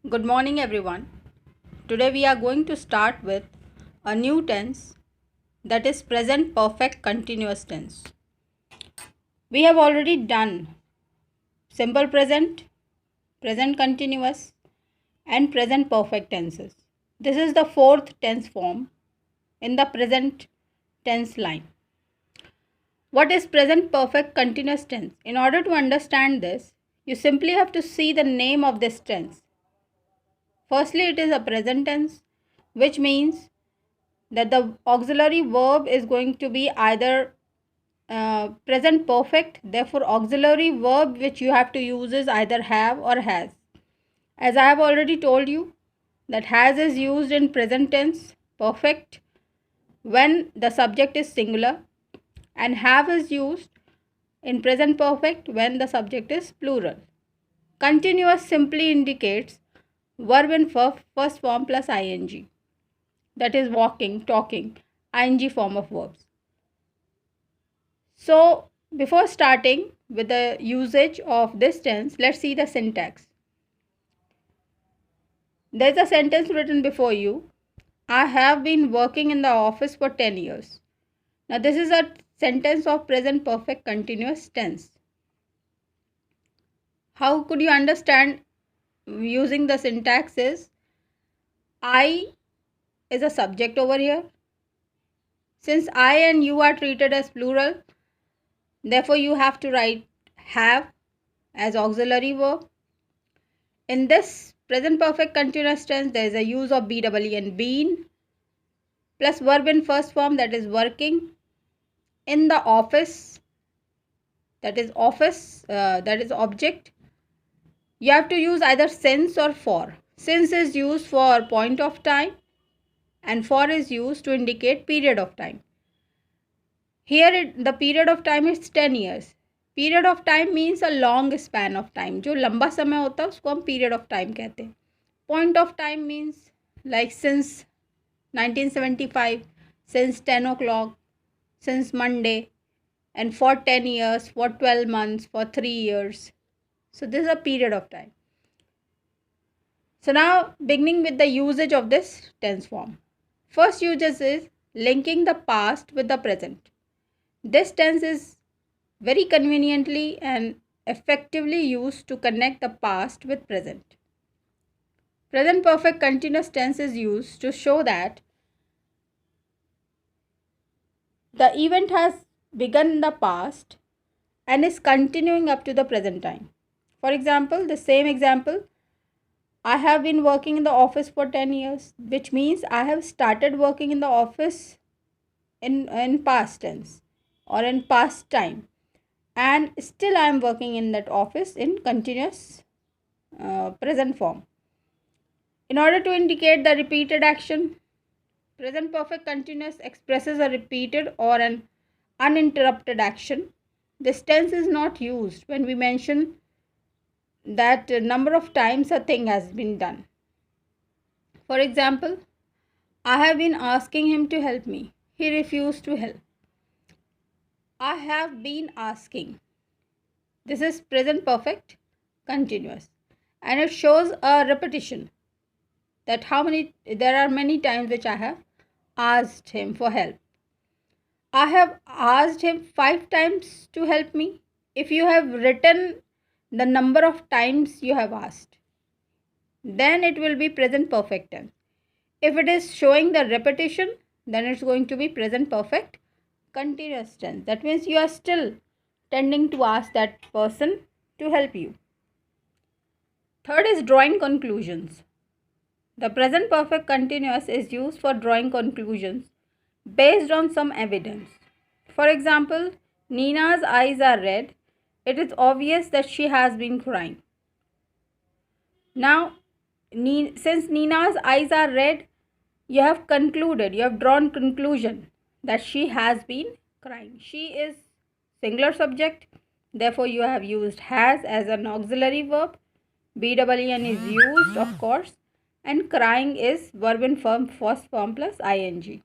Good morning, everyone. Today we are going to start with a new tense, that is present perfect continuous tense. We have already done simple present, present continuous, and present perfect tenses. This is the fourth tense form in the present tense line. What is present perfect continuous tense? In order to understand this, you simply have to see the name of this tense. Firstly, it is a present tense, which means that the auxiliary verb is going to be either present perfect. Therefore, auxiliary verb which you have to use is either have or has. As I have already told you, that has is used in present tense perfect when the subject is singular, and have is used in present perfect when the subject is plural. Continuous simply indicates verb in first form plus ing, that is walking, talking, ing form of verbs. So before starting with the usage of this tense, let's see the syntax. There's a sentence written before you. I have been working in the office for 10 years. Now this is a sentence of present perfect continuous tense. How could you understand using the syntax is I is a subject over here. Since I and you are treated as plural, therefore you have to write have as auxiliary verb. In this present perfect continuous tense, there is a use of BEEN, been, plus verb in first form, that is working. In the office, that is office, that is object. You have to use either since or for. Since is used for point of time and for is used to indicate period of time. Here the period of time is 10 years. Period of time means a long span of time. जो लंबा समय होता है उसको हम period of time कहते हैं. Point of time means like since 1975, since 10 o'clock, since Monday, and for 10 years, for 12 months, for 3 years. So this is a period of time. So now beginning with the usage of this tense form. First usage is linking the past with the present. This tense is very conveniently and effectively used to connect the past with present. Present perfect continuous tense is used to show that the event has begun in the past and is continuing up to the present time. For example, the same example, I have been working in the office for 10 years, which means I have started working in the office in past tense or in past time, and still I am working in that office in continuous present form. In order to indicate the repeated action, present perfect continuous expresses a repeated or an uninterrupted action. This tense is not used when we mention that number of times a thing has been done. For example, I have been asking him to help me. He refused to help. I have been asking. This is present perfect continuous, and it shows a repetition, that there are many times which I have asked him for help. I have asked him 5 times to help me. If you have written the number of times you have asked, then it will be present perfect tense. If it is showing the repetition, then it's going to be present perfect continuous tense. That means you are still tending to ask that person to help you. Third is drawing conclusions. The present perfect continuous is used for drawing conclusions based on some evidence. For example, Nina's eyes are red. It is obvious that she has been crying. Now, since Nina's eyes are red, you have drawn conclusion that she has been crying. She is singular subject. Therefore, you have used has as an auxiliary verb. BEEN is used, of course, and crying is verb in first form plus ing.